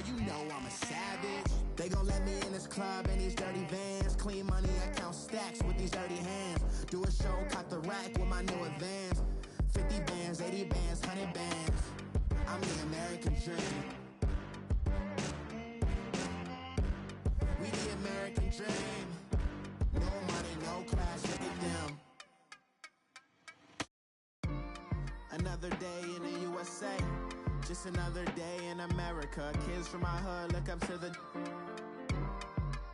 girl, you know I'm a savage. They gon' let me in this club in these dirty vans. Clean money, I count stacks with these dirty hands. Do a show, caught the rack with my new advance. 50 bands, 80 bands, 100 bands. I'm the American dream. We the American dream. No money, no class, look at them. Another day in the USA. Just another day in America. Kids from my hood look up to the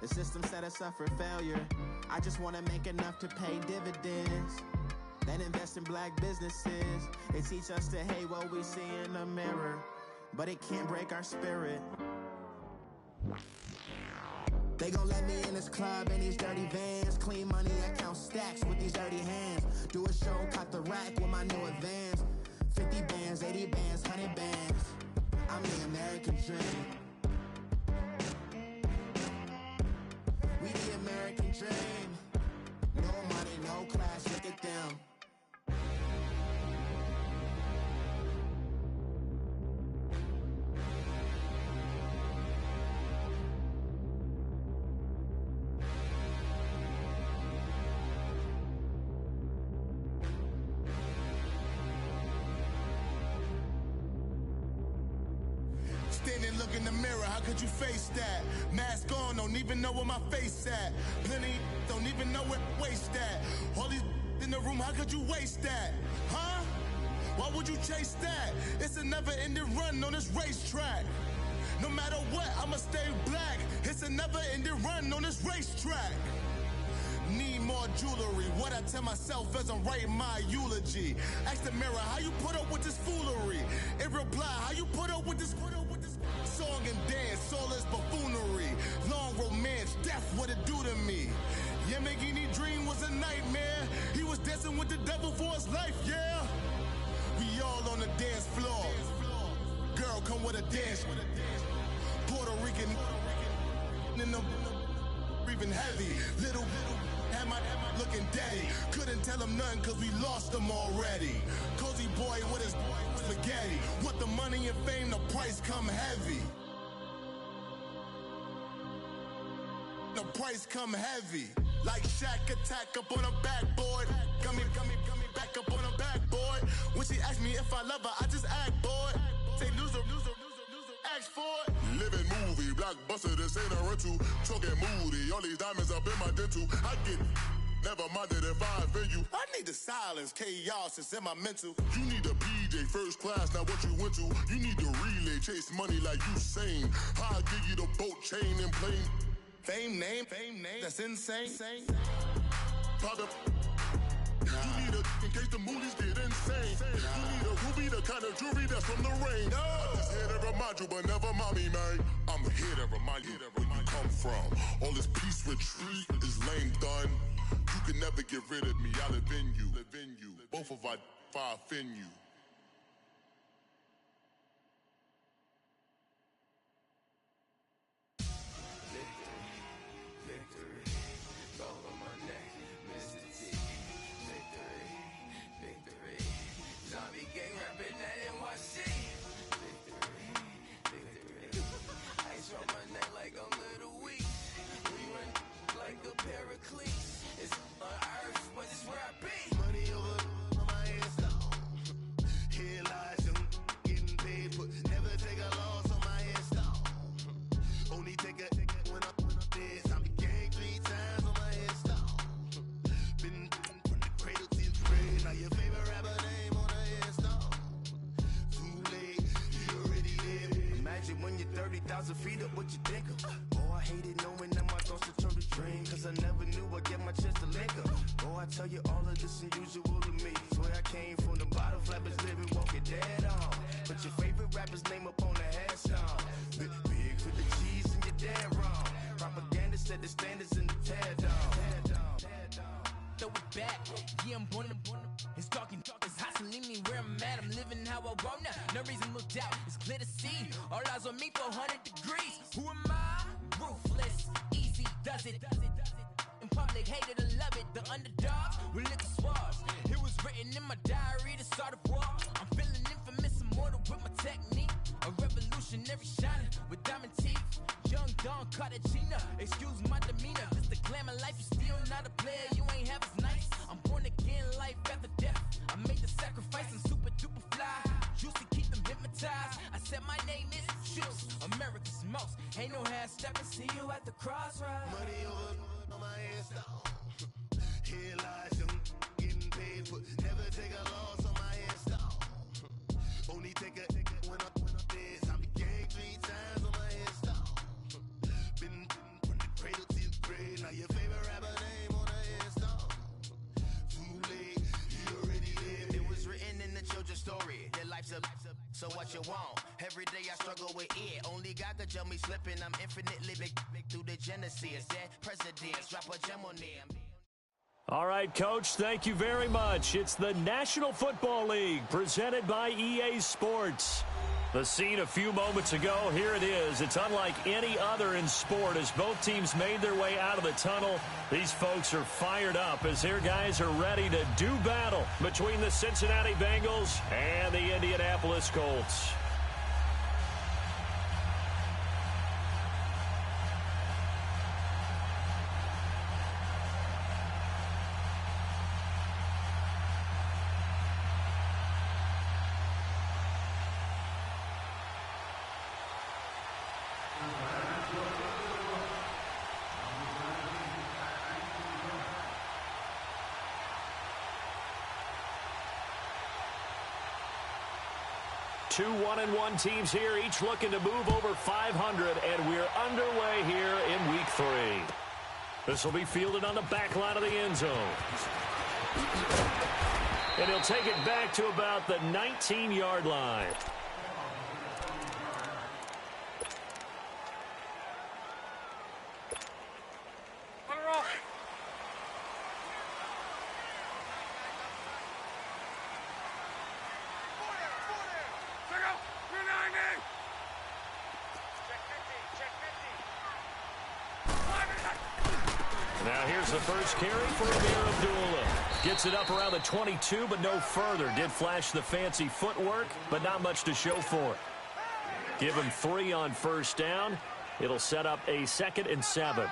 system set us up for failure. I just wanna make enough to pay dividends, then invest in black businesses. They teach us to hate what we see in the mirror, but it can't break our spirit. They gon' let me in this club in these dirty vans. Clean money, I count stacks with these dirty hands. Do a show, caught the rack with my new advance. 50 bands, 80 bands, 100 bands. I'm the American dream. We the American dream. No money, no class, look at them. Standing, look in the mirror, how could you face that? Mask on, don't even know where my face at. Plenty, don't even know where waste at. All these in the room, how could you waste that? Huh? Why would you chase that? It's a never-ending run on this racetrack. No matter what, I'ma stay black. It's a never-ending run on this racetrack. Need more jewelry, what I tell myself as I'm writing my eulogy. Ask the mirror, how you put up with this foolery? It reply, how you put up with this song and dance, all this buffoonery. Long romance, death, what it do to me? Yamagini dream was a nightmare. He was dancing with the devil for his life, yeah. We all on the dance floor. Girl, come with a dance. Puerto Rican in the breathing heavy. Little had my looking daddy. Couldn't tell him nothing cause we lost him already. Cozy boy with his spaghetti. With the money and fame, the price come heavy. The price come heavy. Like Shaq attack up on a backboard. Gummy, back up on a backboard. When she asked me if I love her, I just act bored. Say loser, ask for it. Living movie, blockbuster, this ain't a rental. Talking moody, all these diamonds up in my dental. I get never minded if I offend you. I need the silence, chaos, it's in my mental. You need a PJ, first class, not what you went to. You need the relay, chase money like you sane. I'll give you the boat, chain, and plane. Fame name, that's insane. Pop up. You need a, in case the movies get insane. You need a ruby, the kind of jewelry that's from the rain. I'm just here to remind you, but never mommy, man. I'm here to remind you where you come from. All this peace retreat is lame done. You can never get rid of me, I live in you. Both of our fire offend you. Feet up, what you think of? Oh, I hated knowing that my thoughts would turn to dream. Cause I never knew I'd get my chance to link up. Oh, I tell you all of this unusual to me. Swear I came from the bottom, flappers living, walking dead on. Put your favorite rapper's name up on the headstone. Big for the cheese and you're dead wrong. Propaganda set the standards in the tear down. Throw it back, yeah, I'm born to. It's talking, it's hustling me where I'm at. I'm living how I want now. No reason to doubt, it's clear to see. All eyes on me for 100 degrees. Who am I? Ruthless, easy, does it. In public, hate it or love it. The underdogs will lick the swabs. It was written in my diary to start a war. I'm feeling infamous, immortal with my technique. A revolutionary shining with diamond teeth. Young Don Cartagena, excuse my demeanor. This the glamour life, you still not a player, you ain't half as nice. I'm born again, life after death. I made the sacrifice, I'm super duper fly. Used to keep them hypnotized. I said my name is Juice, America's most. Ain't no half stepping, see you at the crossroads. Money over on my hands down. Here lies them getting paid for. Never take a loss on my hands down. Only take a when I'm dead. I be gang 3 times on my hands down. Been from the cradle to the grave. Now your favorite rapper name on the hands down. Too late, he already lived. It was written in the children's story. Their life's a so what you want? Every day I struggle with it. Only God could tell me slipping. I'm infinitely big through the genesis. Dead presidents, drop a gem on them. All right, Coach, thank you very much. It's the National Football League presented by EA Sports. The scene a few moments ago, here it is. It's unlike any other in sport as both teams made their way out of the tunnel. These folks are fired up as their guys are ready to do battle between the Cincinnati Bengals and the Indianapolis Colts. Two 1-1 teams here, each looking to move over 500, and we're underway here in Week 3. This will be fielded on the back line of the end zone. And he'll take it back to about the 19-yard line. Now here's the first carry for Amir Abdullah. Gets it up around the 22, but no further. Did flash the fancy footwork, but not much to show for it. Give him 3 on first down. It'll set up a 2nd and 7.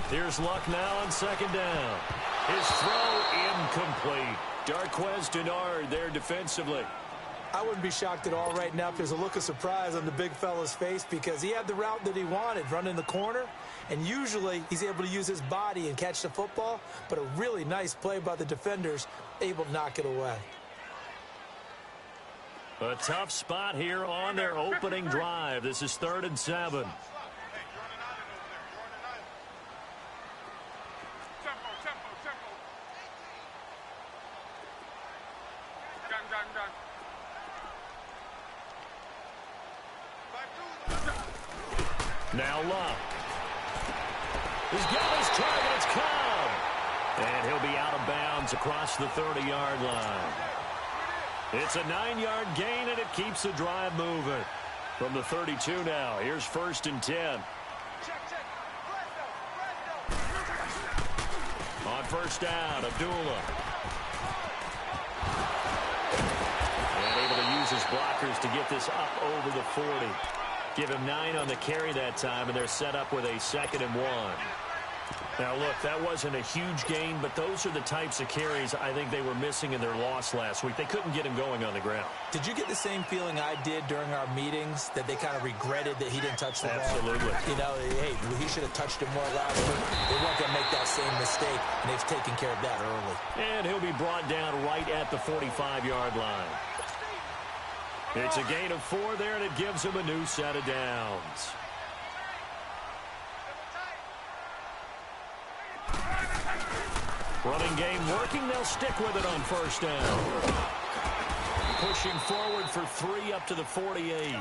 Here's Luck now on 2nd down. His throw incomplete. Darquez Denard there defensively. I wouldn't be shocked at all right now if there's a look of surprise on the big fella's face because he had the route that he wanted, running the corner, and usually he's able to use his body and catch the football, but a really nice play by the defenders, able to knock it away. A tough spot here on their opening drive. This is 3rd and 7. Now Luck. He's got his target. It's Cobb. And he'll be out of bounds across the 30-yard line. It's a 9-yard gain, and it keeps the drive moving. From the 32 now, here's 1st and 10. On first down, Abdullah. And able to use his blockers to get this up over the 40. Give him 9 on the carry that time, and they're set up with a 2nd and 1. Now, look, that wasn't a huge gain, but those are the types of carries I think they were missing in their loss last week. They couldn't get him going on the ground. Did you get the same feeling I did during our meetings, that they kind of regretted that he didn't touch the ball? Absolutely. You know, hey, he should have touched it more last week. They weren't going to make that same mistake, and they've taken care of that early. And he'll be brought down right at the 45-yard line. It's a gain of 4 there, and it gives him a new set of downs. Running game working. They'll stick with it on first down. Pushing forward for 3 up to the 48.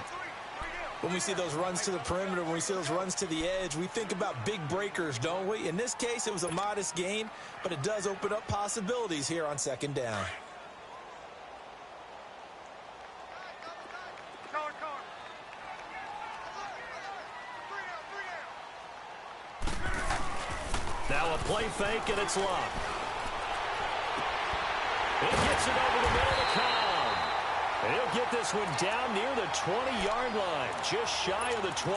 When we see those runs to the perimeter, when we see those runs to the edge, we think about big breakers, don't we? In this case, it was a modest gain, but it does open up possibilities here on 2nd down. Now a play fake, and it's Luck. He gets it over the middle of the And he'll get this one down near the 20-yard line, just shy of the 20.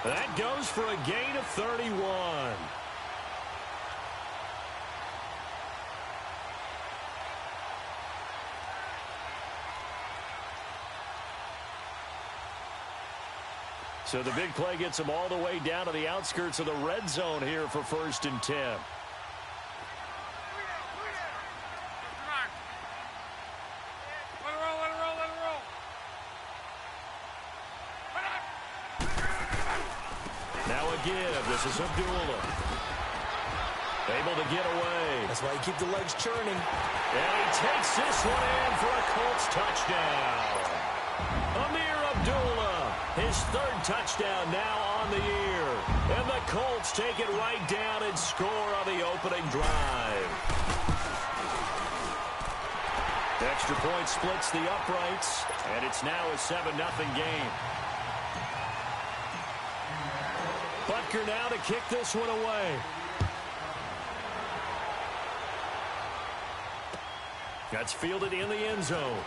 That goes for a gain of 31. So the big play gets him all the way down to the outskirts of the red zone here for 1st and 10. Now a give. This is Abdullah. Able to get away. That's why you keep the legs churning. And he takes this one in for a Colts touchdown. Amir Abdullah, his 3rd touchdown now on the year. And the Colts take it right down and score on the opening drive. Extra point splits the uprights, and it's now a 7-0 game. Butker now to kick this one away. That's fielded in the end zone.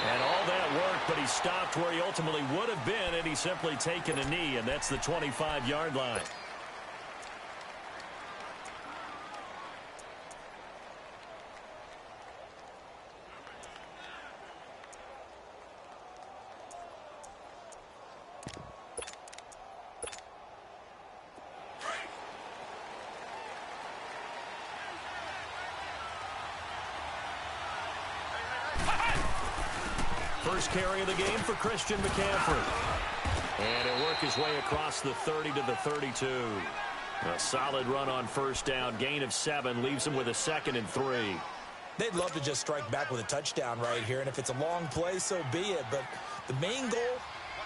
And all that worked, but he stopped where he ultimately would have been, and he's simply taken a knee, and that's the 25-yard line. First carry of the game for Christian McCaffrey. And he'll work his way across the 30 to the 32. A solid run on 1st down. Gain of 7 leaves him with a 2nd and 3. They'd love to just strike back with a touchdown right here, and if it's a long play, so be it. But the main goal,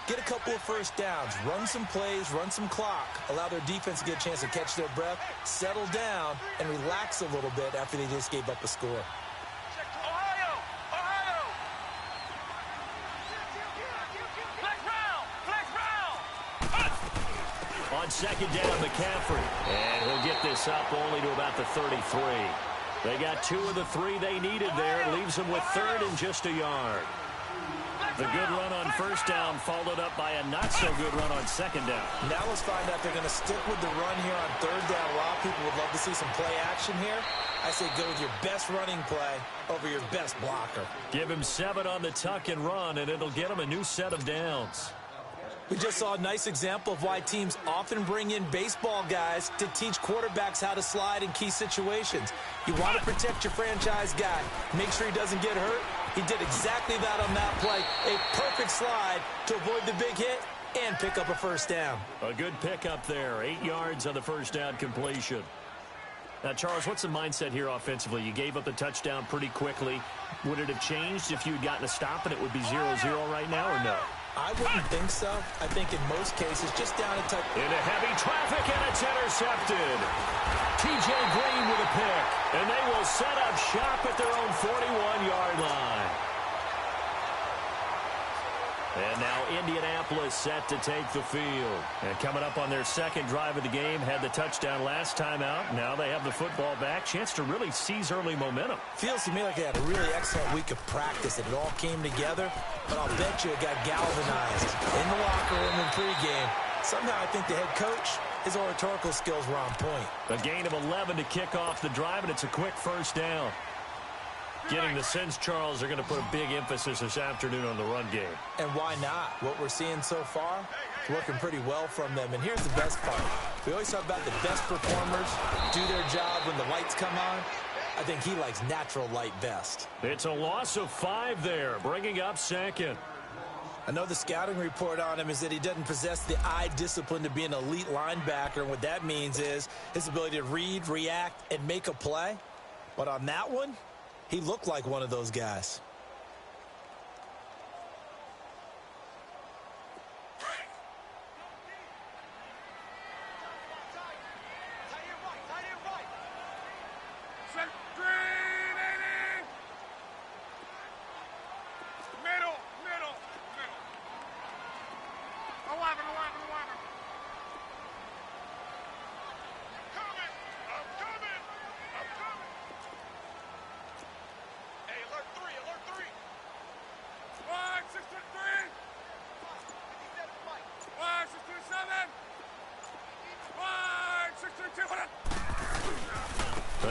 get a couple of 1st downs, run some plays, run some clock, allow their defense to get a chance to catch their breath, settle down, and relax a little bit after they just gave up a score. On 2nd down, McCaffrey. And he'll get this up only to about the 33. They got 2 of the 3 they needed there. It leaves them with 3rd and just a yard. The good run on 1st down followed up by a not-so-good run on 2nd down. Now let's find out if they're going to stick with the run here on 3rd down. A lot of people would love to see some play action here. I say go with your best running play over your best blocker. Give him 7 on the tuck and run, and it'll get him a new set of downs. We just saw a nice example of why teams often bring in baseball guys to teach quarterbacks how to slide in key situations. You want to protect your franchise guy. Make sure he doesn't get hurt. He did exactly that on that play. A perfect slide to avoid the big hit and pick up a 1st down. A good pickup there. 8 yards on the 1st down completion. Now, Charles, what's the mindset here offensively? You gave up the touchdown pretty quickly. Would it have changed if you had gotten a stop and it would be 0-0 right now, or no? I wouldn't think so. I think in most cases, just down a touch. Into heavy traffic, and it's intercepted. T.J. Green with a pick, and they will set up shop at their own 41-yard line. And now Indianapolis set to take the field. And coming up on their 2nd drive of the game, had the touchdown last time out. Now they have the football back. Chance to really seize early momentum. Feels to me like they had a really excellent week of practice. It all came together. But I'll bet you it got galvanized in the locker room in pregame. Somehow I think the head coach, his oratorical skills were on point. A gain of 11 to kick off the drive, and it's a quick 1st down. Getting the sense, Charles, they're going to put a big emphasis this afternoon on the run game. And why not? What we're seeing so far, working pretty well from them. And here's the best part. We always talk about the best performers do their job when the lights come on. I think he likes natural light best. It's a loss of 5 there, bringing up 2nd. I know the scouting report on him is that he doesn't possess the eye discipline to be an elite linebacker. And what that means is his ability to read, react, and make a play. But on that one, he looked like one of those guys.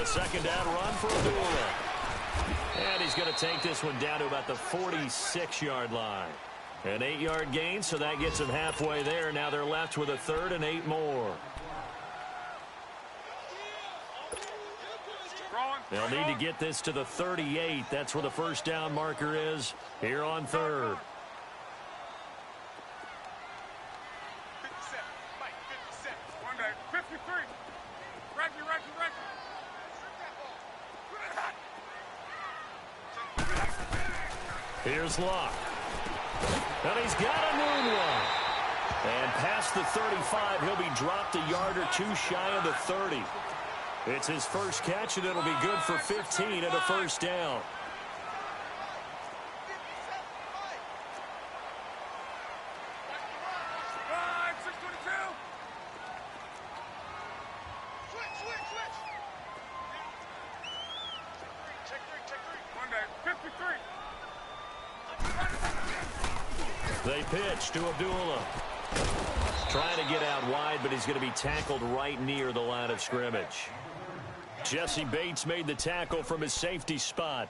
A second down run for Abdullah. And he's going to take this one down to about the 46-yard line. An 8-yard gain, so that gets them halfway there. Now they're left with a 3rd and 8 more. They'll need to get this to the 38. That's where the first down marker is here on 3rd. Here's Locke. And he's got a moonwalk. And past the 35, he'll be dropped a yard or two shy of the 30. It's his first catch, and it'll be good for 15 and a first down. They pitch to Abdullah. Trying to get out wide, but he's going to be tackled right near the line of scrimmage. Jesse Bates made the tackle from his safety spot.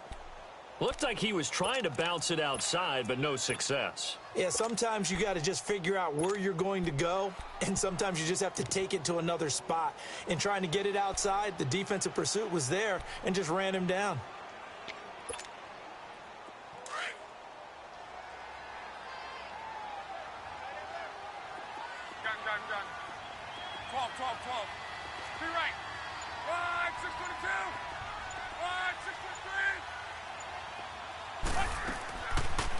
Looked like he was trying to bounce it outside, but no success. Yeah, sometimes you got to just figure out where you're going to go, and sometimes you just have to take it to another spot. In trying to get it outside, the defensive pursuit was there and just ran him down.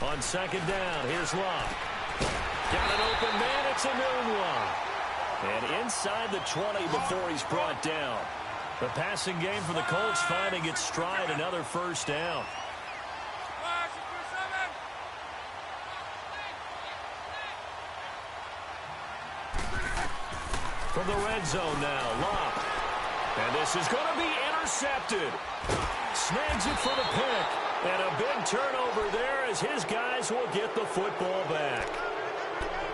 On second down, here's Locke. Got an open man, it's a moonwalk. And inside the 20 before he's brought down. The passing game for the Colts finding its stride, another first down. From the red zone now, Locke. And this is going to be intercepted. Snags it for the pick. And a big turnover there as his guys will get the football back.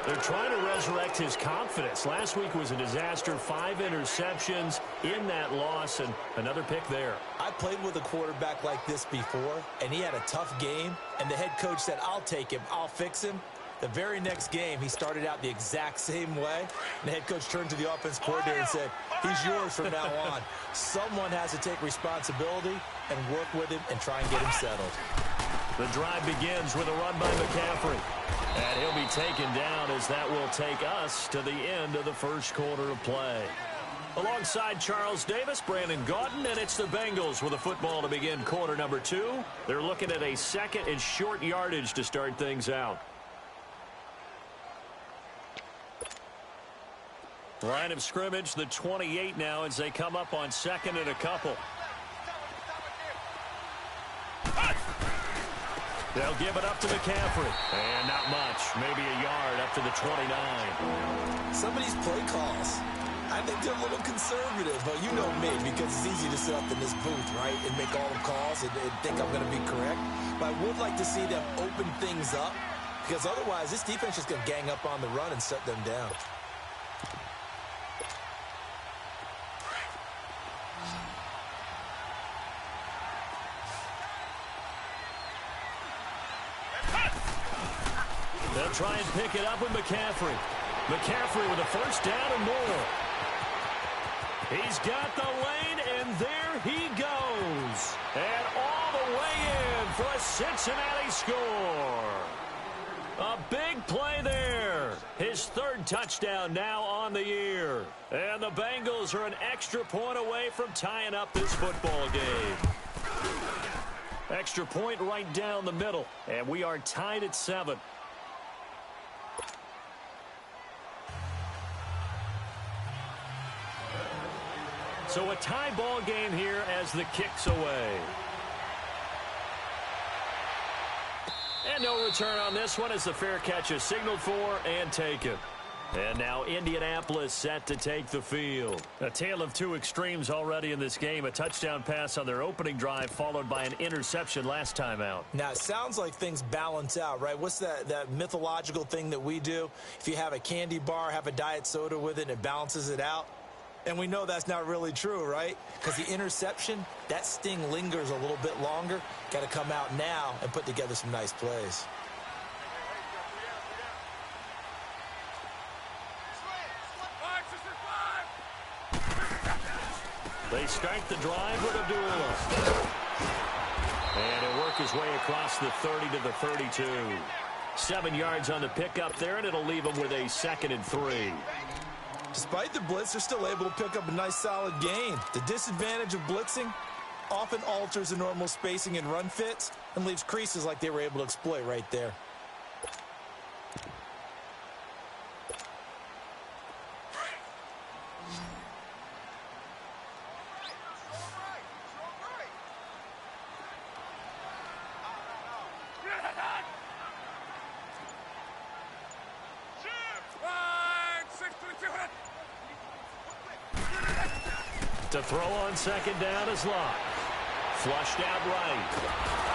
They're trying to resurrect his confidence. Last week was a disaster. 5 interceptions in that loss, and another pick there. I played with a quarterback like this before, and he had a tough game, and the head coach said, I'll take him, I'll fix him. The very next game, he started out the exact same way. And the head coach turned to the offense coordinator and said, he's yours from now on. Someone has to take responsibility and work with him and try and get him settled. The drive begins with a run by McCaffrey. And he'll be taken down as that will take us to the end of the first quarter of play. Alongside Charles Davis, Brandon Gaudin, and it's the Bengals with a football to begin quarter number 2. They're looking at a second and short yardage to start things out. Line of scrimmage, the 28 now as they come up on second and a couple. They'll give it up to McCaffrey. And not much, maybe a yard up to the 29. Some of these play calls, I think they're a little conservative, but you know me, because it's easy to sit up in this booth, right, and make all the calls and think I'm going to be correct. But I would like to see them open things up, because otherwise this defense is going to gang up on the run and shut them down. They'll try and pick it up with McCaffrey. McCaffrey with a first down and more. He's got the lane, and there he goes. And all the way in for a Cincinnati score. A big play there. His 3rd touchdown now on the year. And the Bengals are an extra point away from tying up this football game. Extra point right down the middle. And we are tied at 7. So a tie ball game here as the kick's away. And no return on this one as the fair catch is signaled for and taken. And now Indianapolis set to take the field. A tale of two extremes already in this game. A touchdown pass on their opening drive followed by an interception last time out. Now, it sounds like things balance out, right? What's that mythological thing that we do? If you have a candy bar, have a diet soda with it, and it balances it out. And we know that's not really true, right? Because the interception, that sting lingers a little bit longer. Got to come out now and put together some nice plays. They start the drive with Abdullah. And he'll work his way across the 30 to the 32. 7 yards on the pickup there, and it'll leave him with a 2nd and 3. Despite the blitz, they're still able to pick up a nice solid gain. The disadvantage of blitzing often alters the normal spacing and run fits and leaves creases like they were able to exploit right there. To throw on 2nd down is Locke. Flushed out right.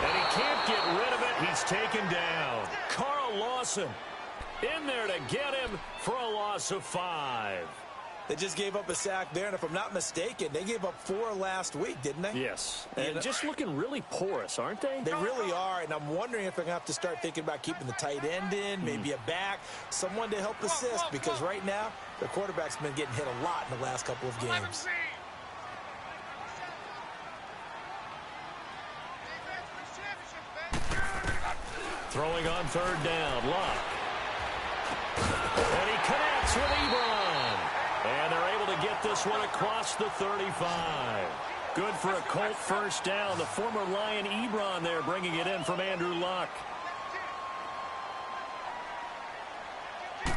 And he can't get rid of it. He's taken down. Carl Lawson in there to get him for a loss of 5. They just gave up a sack there, and if I'm not mistaken, they gave up 4 last week, didn't they? Yes. And just looking really porous, aren't they? They really are, and I'm wondering if they're going to have to start thinking about keeping the tight end in, maybe a back, someone to help assist, because right now, their quarterback's been getting hit a lot in the last couple of games. Throwing on 3rd down, Locke. And he connects with Ebron. And they're able to get this one across the 35. Good for a Colt 1st down. The former Lion Ebron there bringing it in from Andrew Luck. A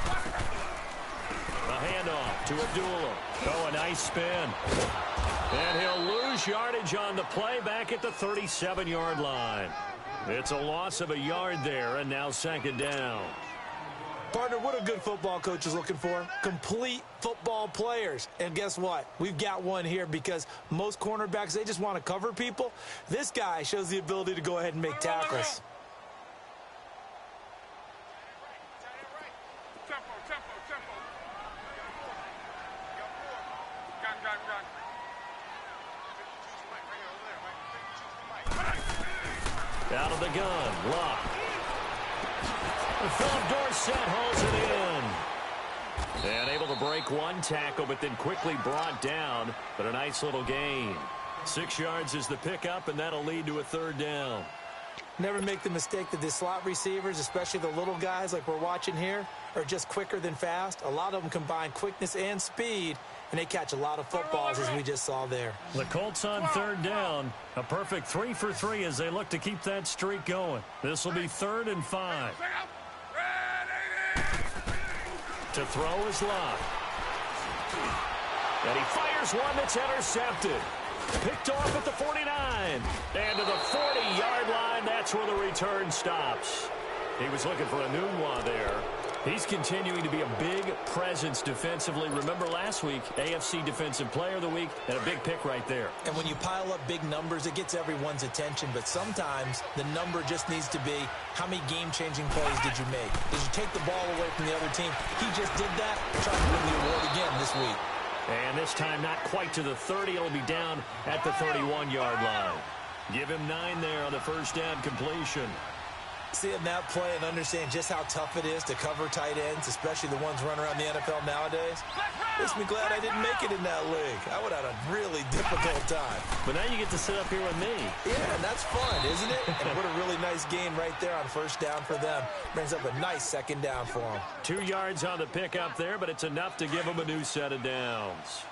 handoff to Abdullah. Oh, a nice spin. And he'll lose yardage on the play back at the 37-yard line. It's a loss of a yard there, and now 2nd down. Partner, what a good football coach is looking for. Complete football players. And guess what? We've got one here because most cornerbacks, they just want to cover people. This guy shows the ability to go ahead and make tackles. Out of the gun, Locke. Philip Dorsett holds it in. And able to break one tackle, but then quickly brought down. But a nice little gain. 6 yards is the pickup, and that'll lead to a 3rd down. Never make the mistake that the slot receivers, especially the little guys like we're watching here, are just quicker than fast. A lot of them combine quickness and speed, and they catch a lot of footballs, as we just saw there. The Colts on 3rd down. A perfect 3 for 3 as they look to keep that streak going. This will be 3rd and 5. To throw is Locke. And he fires one that's intercepted. Picked off at the 49. And to the 40-yard line, that's where the return stops. He was looking for a Nunwa there. He's continuing to be a big presence defensively. Remember last week, AFC Defensive Player of the Week, and a big pick right there. And when you pile up big numbers, it gets everyone's attention. But sometimes the number just needs to be, how many game-changing plays did you make? Did you take the ball away from the other team? He just did that. Trying to win the award again this week. And this time not quite to the 30. It'll be down at the 31-yard line. Give him 9 there on the 1st down completion. Seeing that play and understand just how tough it is to cover tight ends, especially the ones running around the NFL nowadays, makes me glad I didn't make it in that league. I would have had a really difficult time. But now you get to sit up here with me. Yeah, and that's fun, isn't it? And what a really nice gain right there on 1st down for them. Brings up a nice 2nd down for them. 2 yards on the pickup there, but it's enough to give them a new set of downs.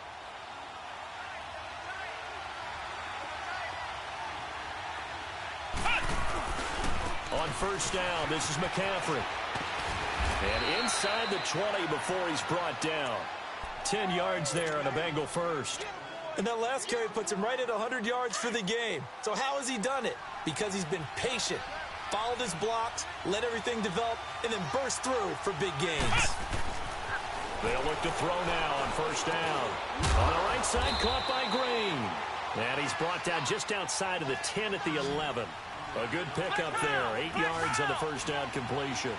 On 1st down, this is McCaffrey. And inside the 20 before he's brought down. 10 yards there on a Bengal 1st. And that last carry puts him right at 100 yards for the game. So how has he done it? Because he's been patient, followed his blocks, let everything develop, and then burst through for big gains. They'll look to throw now on 1st down. On the right side, caught by Green. And he's brought down just outside of the 10 at the 11. A good pickup there. 8 yards on the 1st down completion.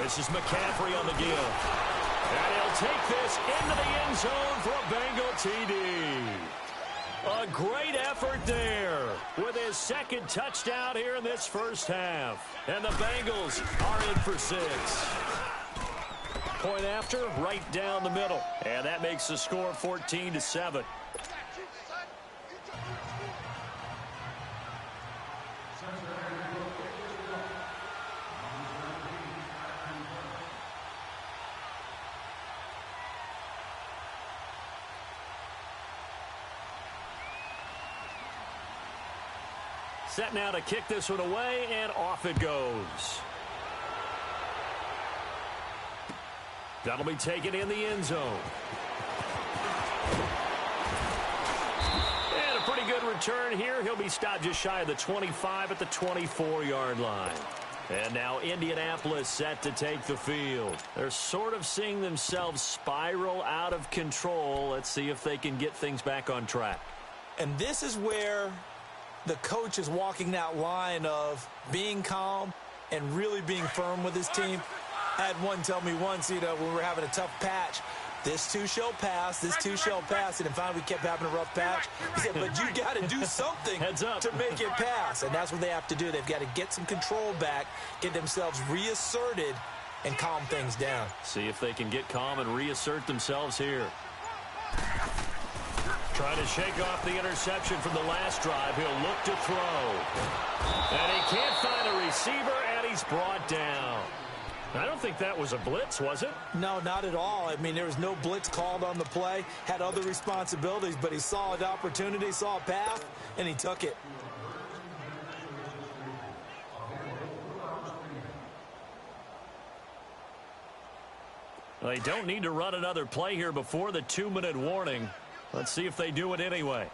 This is McCaffrey on the give. And he'll take this into the end zone for a Bengal TD. A great effort there with his second touchdown here in this first half. And the Bengals are in for 6. Point after, right down the middle. And that makes the score 14-7. Set now to kick this one away, and off it goes. That'll be taken in the end zone. And a pretty good return here. He'll be stopped just shy of the 25 at the 24-yard line. And now Indianapolis set to take the field. They're sort of seeing themselves spiral out of control. Let's see if they can get things back on track. And this is where the coach is walking that line of being calm and really being firm with his team. I had one tell me once, when we were having a tough patch, this too shall pass, this too shall pass. And finally we kept having a rough patch. He said, but you got to do something to make it pass. And that's what they have to do. They've got to get some control back, get themselves reasserted, and calm things down. See if they can get calm and reassert themselves here. Trying to shake off the interception from the last drive. He'll look to throw. And he can't find a receiver, and he's brought down. I don't think that was a blitz, was it? No, not at all. I mean, there was no blitz called on the play. Had other responsibilities, but he saw an opportunity, saw a path, and he took it. They don't need to run another play here before the 2-minute warning. Let's see if they do it anyway.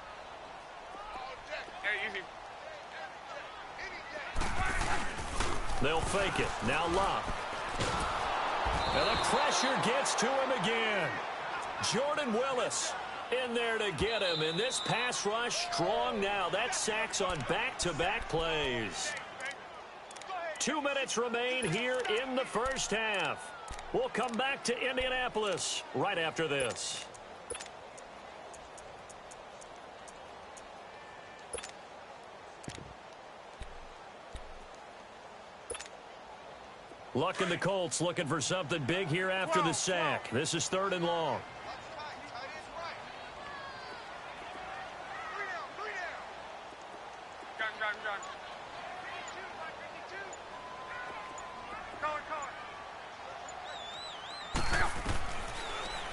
They'll fake it. Now Love. And the pressure gets to him again. Jordan Willis in there to get him. And this pass rush strong now. That sacks on back-to-back plays. 2 minutes remain here in the first half. We'll come back to Indianapolis right after this. Luck and the Colts looking for something big here after the sack. This is 3rd and long.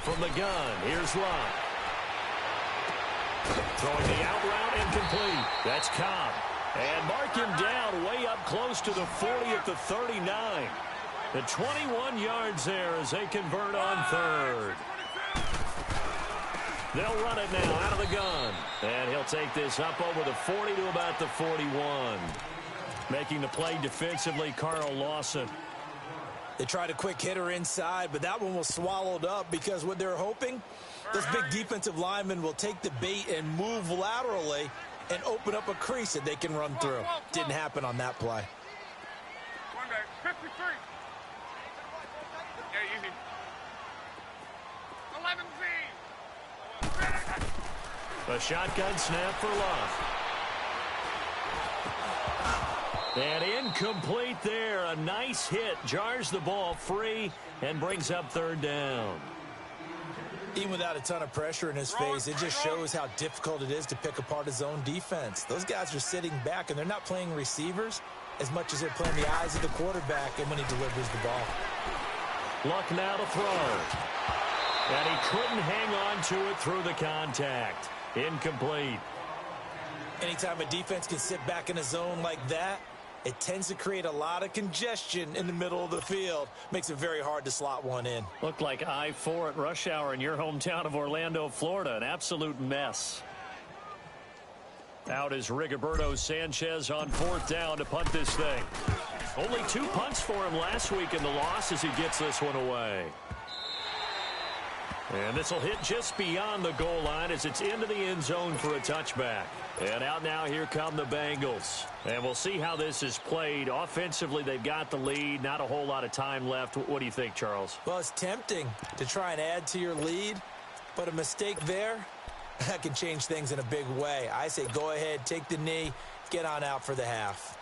From the gun, here's Love. Throwing the out route incomplete. That's Cobb. And mark him down way up close to the 40 at the 39. The 21 yards there as they convert on 3rd. They'll run it now out of the gun. And he'll take this up over the 40 to about the 41. Making the play defensively, Carl Lawson. They tried a quick hitter inside, but that one was swallowed up because what they're hoping, this big defensive lineman will take the bait and move laterally and open up a crease that they can run through. Didn't happen on that play. 53. Yeah, easy. 11Z. A shotgun snap for Love. And incomplete there. A nice hit. Jars the ball free and brings up 3rd down. Even without a ton of pressure in his face, it just shows how difficult it is to pick apart his own defense. Those guys are sitting back, and they're not playing receivers as much as they're playing the eyes of the quarterback and when he delivers the ball. Luck now to throw. And he couldn't hang on to it through the contact. Incomplete. Anytime a defense can sit back in a zone like that, it tends to create a lot of congestion in the middle of the field. Makes it very hard to slot one in. Looked like I-4 at rush hour in your hometown of Orlando, Florida. An absolute mess. Out is Rigoberto Sanchez on 4th down to punt this thing. Only 2 punts for him last week in the loss as he gets this one away. And this will hit just beyond the goal line as it's into the end zone for a touchback. And out now, here come the Bengals. And we'll see how this is played. Offensively, they've got the lead. Not a whole lot of time left. What do you think, Charles? Well, it's tempting to try and add to your lead, but a mistake there, that can change things in a big way. I say go ahead, take the knee, get on out for the half.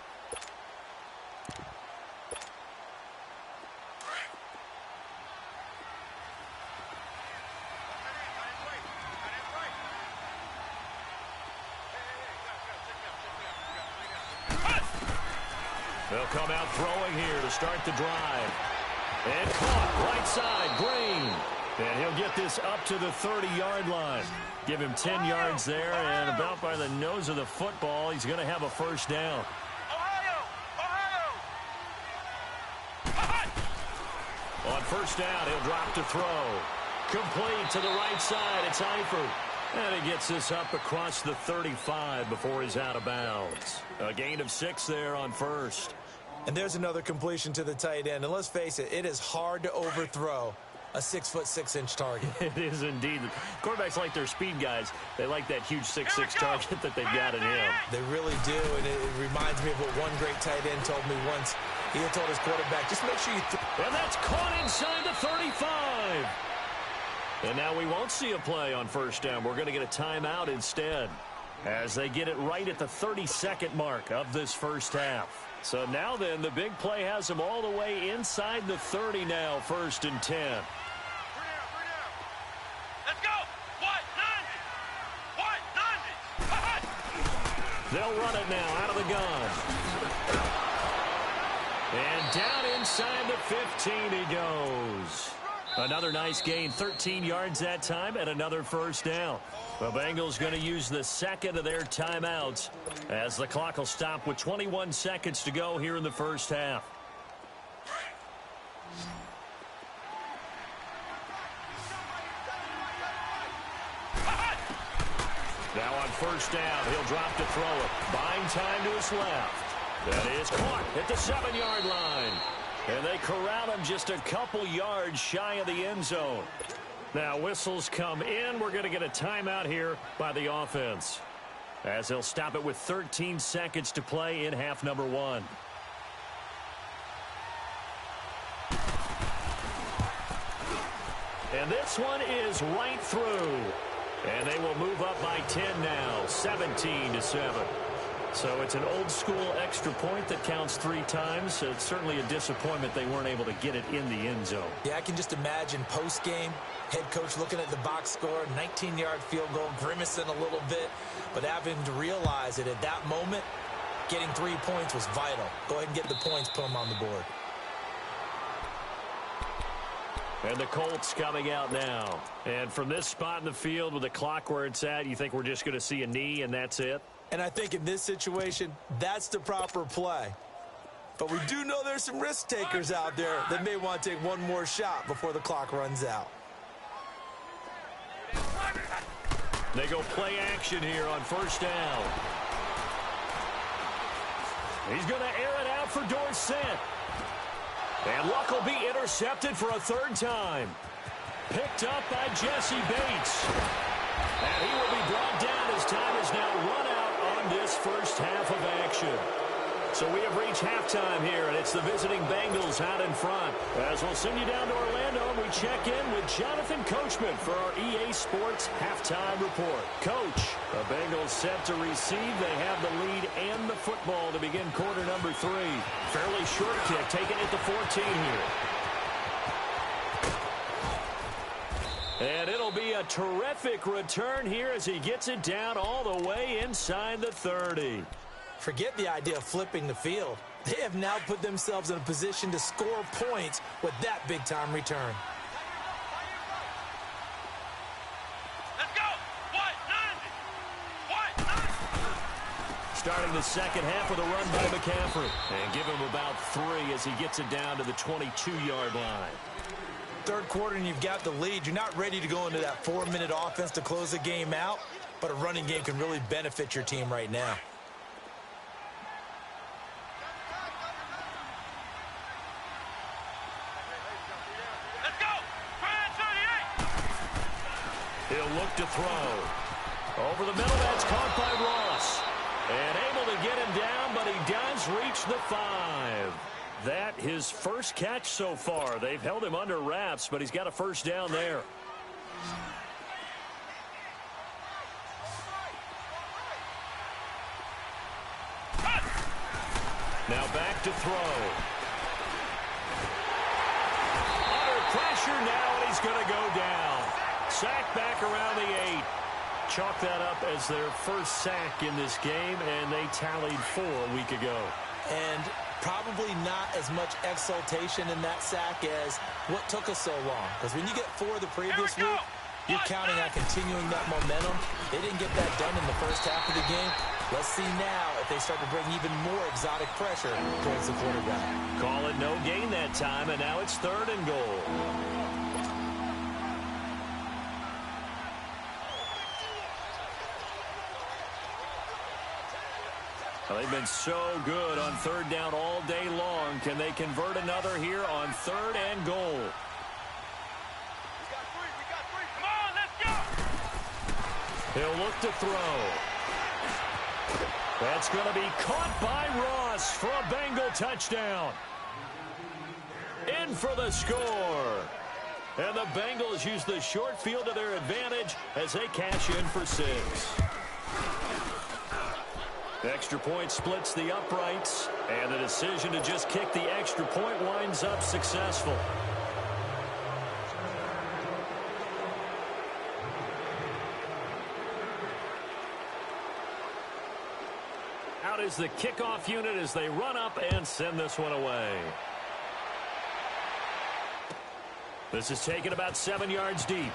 They'll come out throwing here to start the drive. And caught right side, Green. And he'll get this up to the 30-yard line. Give him 10 yards there, and about by the nose of the football, he's going to have a first down. On first down, he'll drop to throw. Complete to the right side, it's Eifert. And he gets this up across the 35 before he's out of bounds. A gain of 6 there on first. And there's another completion to the tight end. And let's face it, it is hard to overthrow a 6'6" target. It is indeed. Quarterbacks like their speed guys. They like that huge 6'6" target that they've got in him. They really do, and it reminds me of what one great tight end told me once. He told his quarterback, just make sure you and that's caught inside the 35. And now we won't see a play on first down. We're going to get a timeout instead as they get it right at the 32nd mark of this first half. So now then, the big play has them all the way inside the 30 now, 1st and 10. Let's go! What? 90! They'll run it now out of the gun. And down inside the 15 he goes. Another nice gain, 13 yards that time, and another first down. The Bengals going to use the second of their timeouts as the clock will stop with 21 seconds to go here in the first half. Now on first down, he'll drop to throw it. Buying time to his left. That is caught at the 7-yard line. And they corral him just a couple yards shy of the end zone. Now whistles come in. We're going to get a timeout here by the offense, as they'll stop it with 13 seconds to play in half number 1. And this one is right through. And they will move up by 10 now, 17-7. So it's an old-school extra point that counts 3 times. So it's certainly a disappointment they weren't able to get it in the end zone. Yeah, I can just imagine post-game, head coach looking at the box score, 19-yard field goal, grimacing a little bit, but having to realize that at that moment, getting 3 points was vital. Go ahead and get the points, put them on the board. And the Colts coming out now. And from this spot in the field with the clock where it's at, you think we're just going to see a knee and that's it? And I think in this situation, that's the proper play. But we do know there's some risk takers out there that may want to take one more shot before the clock runs out. They go play action here on first down. He's going to air it out for Dorsett. And Luck will be intercepted for a 3rd time. Picked up by Jesse Bates. And he will be brought down as time is now run out on this first half of action. So we have reached halftime here, and it's the visiting Bengals out in front. As we'll send you down to Orlando, we check in with Jonathan Coachman for our EA Sports Halftime Report. Coach, the Bengals set to receive. They have the lead and the football to begin quarter number 3. Fairly short kick, taken at the 14 here. And it'll be a terrific return here as he gets it down all the way inside the 30. Forget the idea of flipping the field. They have now put themselves in a position to score points with that big-time return. Let's go! What? 90! Starting the second half with a run by McCaffrey. And give him about 3 as he gets it down to the 22-yard line. 3rd quarter and you've got the lead. You're not ready to go into that 4-minute offense to close the game out, but a running game can really benefit your team right now. He'll look to throw. Over the middle, that's caught by Ross. And able to get him down, but he does reach the 5. That his first catch so far. They've held him under wraps, but he's got a first down there. Now back to throw. Under pressure now, and he's going to go down. Sack back around the 8. Chalk that up as their first sack in this game, and they tallied 4 a week ago. And probably not as much exultation in that sack as what took us so long. Because when you get 4 the previous week, you're counting on continuing that momentum. They didn't get that done in the first half of the game. Let's see now if they start to bring even more exotic pressure towards the quarterback. Call it no gain that time, and now it's 3rd and goal. Well, they've been so good on 3rd down all day long. Can they convert another here on 3rd and goal? We got 3. Come on, let's go. He'll look to throw. That's going to be caught by Ross for a Bengal touchdown. In for the score. And the Bengals use the short field to their advantage as they cash in for 6. The extra point splits the uprights, and the decision to just kick the extra point winds up successful. Out is the kickoff unit as they run up and send this one away. This is taken about 7 yards deep.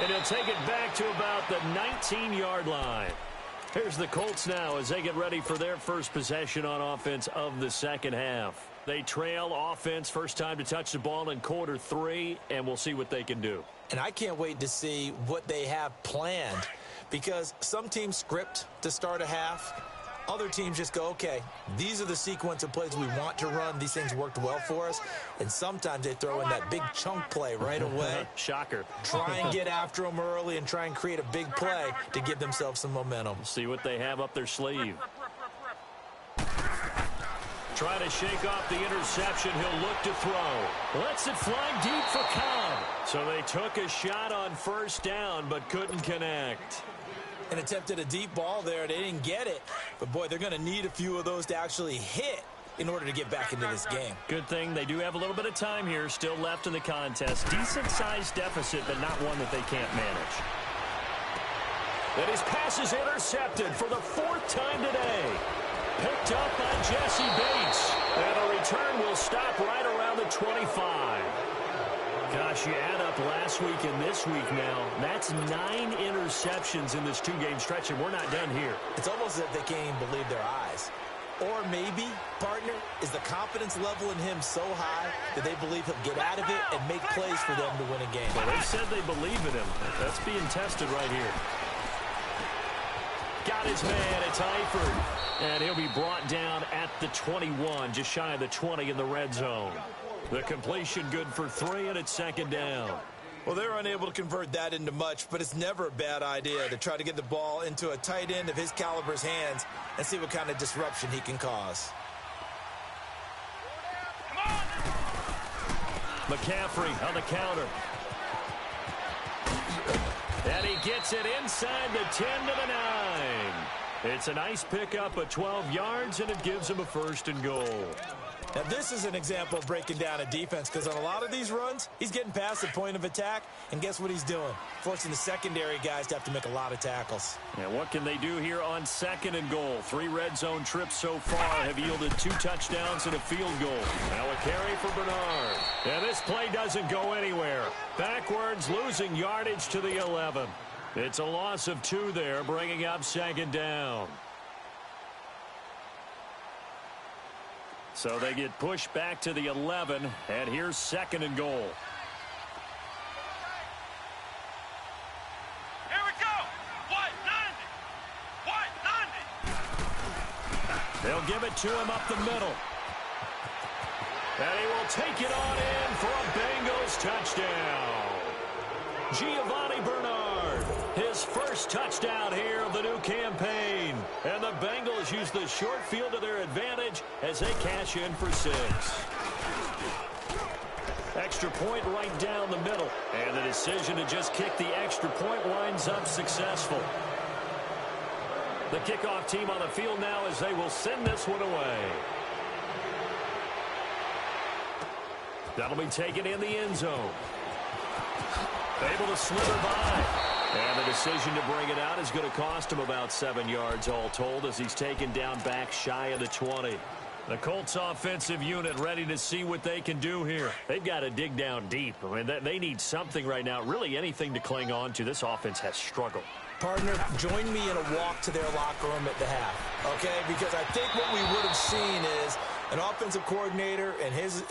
And he'll take it back to about the 19-yard line. Here's the Colts now as they get ready for their first possession on offense of the second half. They trail offense, first time to touch the ball in quarter 3, and we'll see what they can do. And I can't wait to see what they have planned, because some teams script to start a half. Other teams just go, okay, these are the sequence of plays we want to run. These things worked well for us. And sometimes they throw in that big chunk play right away. Shocker. Try and get after them early and try and create a big play to give themselves some momentum. See what they have up their sleeve. Try to shake off the interception. He'll look to throw. Lets it fly deep for Cobb. So they took a shot on first down but couldn't connect. And attempted a deep ball there. They didn't get it. But, boy, they're going to need a few of those to actually hit in order to get back into this game. Good thing they do have a little bit of time here still left in the contest. Decent-sized deficit, but not one that they can't manage. And his pass is intercepted for the 4th time today. Picked up by Jesse Bates. And the return will stop right around the 25. Gosh, you add up last week and this week now. That's 9 interceptions in this 2-game stretch, and we're not done here. It's almost as if they can't even believe their eyes. Or maybe, partner, is the confidence level in him so high that they believe he'll get out of it and make plays for them to win a game. Well, they said they believe in him. That's being tested right here. Got his man. It's Eifert. And he'll be brought down at the 21, just shy of the 20 in the red zone. The completion good for 3, and it's 2nd down. Well, they're unable to convert that into much, but it's never a bad idea to try to get the ball into a tight end of his caliber's hands and see what kind of disruption he can cause. McCaffrey on the counter. And he gets it inside the 10 to the 9. It's a nice pickup of 12 yards, and it gives him a 1st and goal. Now, this is an example of breaking down a defense, because on a lot of these runs, he's getting past the point of attack, and guess what he's doing? Forcing the secondary guys to have to make a lot of tackles. And what can they do here on 2nd and goal? 3 red zone trips so far have yielded 2 touchdowns and a field goal. Now a carry for Bernard. And this play doesn't go anywhere. Backwards, losing yardage to the 11. It's a loss of 2 there, bringing up 2nd down. So they get pushed back to the 11, and here's 2nd and goal. Here we go. White 90. They'll give it to him up the middle. And he will take it on in for a Bengals touchdown. Giovanni Bernard, his first touchdown here of the new campaign. And the Bengals use the short field to their advantage as they cash in for 6. Extra point right down the middle. And the decision to just kick the extra point winds up successful. The kickoff team on the field now as they will send this one away. That'll be taken in the end zone. Able to slither by. And the decision to bring it out is going to cost him about 7 yards all told as he's taken down back shy of the 20. The Colts offensive unit ready to see what they can do here. They've got to dig down deep. I mean, they need something right now, really anything to cling on to. This offense has struggled. Partner, join me in a walk to their locker room at the half, okay? Because I think what we would have seen is an offensive coordinator and his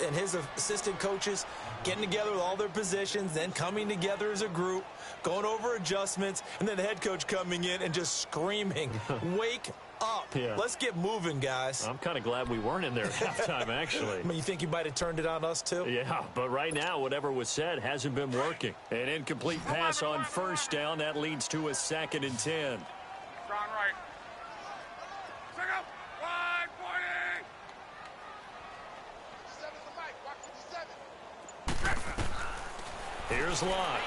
assistant coaches getting together with all their positions, then coming together as a group, going over adjustments, and then the head coach coming in and just screaming, wake up. Yeah. Let's get moving, guys. I'm kind of glad we weren't in there at halftime, actually. I mean, you think you might have turned it on us, too? Yeah, but right now, whatever was said hasn't been working. An incomplete pass on first down. That leads to a 2nd and 10. Strong right. Pick up. Wide, pointing. 57's the mic. Watch 57. Here's Locke.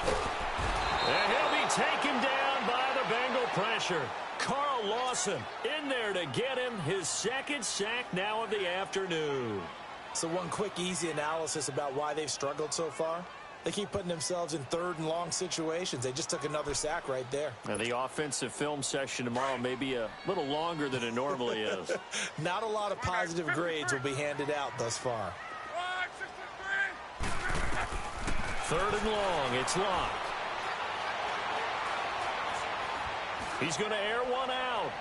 And he'll be taken down by the Bengal pressure. Carl Lawson in there to get him his 2nd sack now of the afternoon. So one quick, easy analysis about why they've struggled so far. They keep putting themselves in 3rd and long situations. They just took another sack right there. And the offensive film session tomorrow may be a little longer than it normally is. Not a lot of positive grades will be handed out thus far. 3rd and long. It's Locke. He's going to air one out.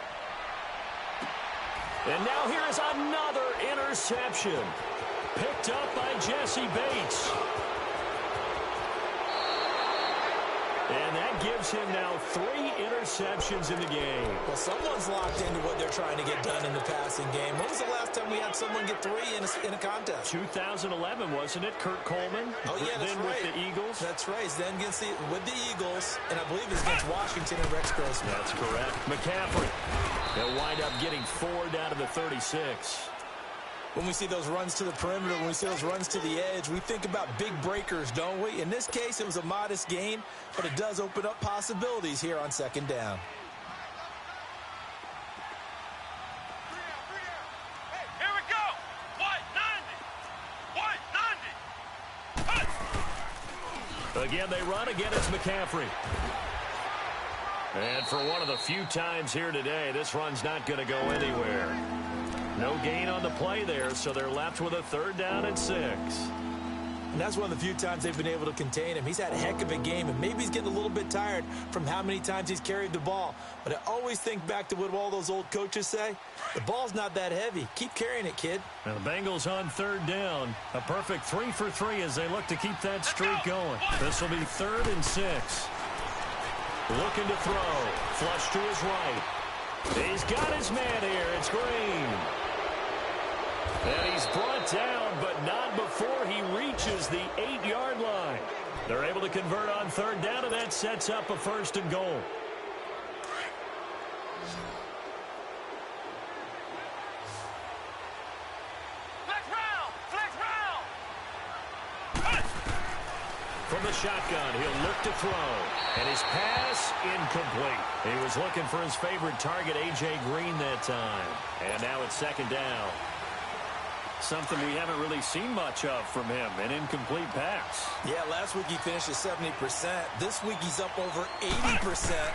And now here is another interception. Picked up by Jesse Bates. And that gives him now 3 interceptions in the game. Well, someone's locked into what they're trying to get done in the passing game. When was the last time we had someone get 3 in a contest? 2011, wasn't it? Kurt Coleman? Oh, yeah, that's then right. With the Eagles? That's right. Then with the Eagles, and I believe it's against Washington and Rex Grossman. That's correct. McCaffrey. They'll wind up getting 4 down to the 36. When we see those runs to the perimeter, when we see those runs to the edge, we think about big breakers, don't we? In this case, it was a modest gain, but it does open up possibilities here on 2nd down. Here we go. White 90. Again, they run. Again, it's McCaffrey. And for one of the few times here today, this run's not going to go anywhere. No gain on the play there, so they're left with a 3rd down and 6. And that's one of the few times they've been able to contain him. He's had a heck of a game, and maybe he's getting a little bit tired from how many times he's carried the ball. But I always think back to what all those old coaches say. The ball's not that heavy. Keep carrying it, kid. And the Bengals on 3rd down. A perfect 3 for 3 as they look to keep that streak going. This will be 3rd and 6. Looking to throw. Flush to his right. He's got his man here. It's Green. And he's brought down, but not before he reaches the 8-yard line. They're able to convert on 3rd down, and that sets up a 1st and goal. Flex round. From the shotgun, he'll look to throw. And his pass incomplete. He was looking for his favorite target, A.J. Green, that time. And now it's 2nd down. Something we haven't really seen much of from him, an incomplete pass. Yeah, last week he finished at 70%. This week he's up over 80%.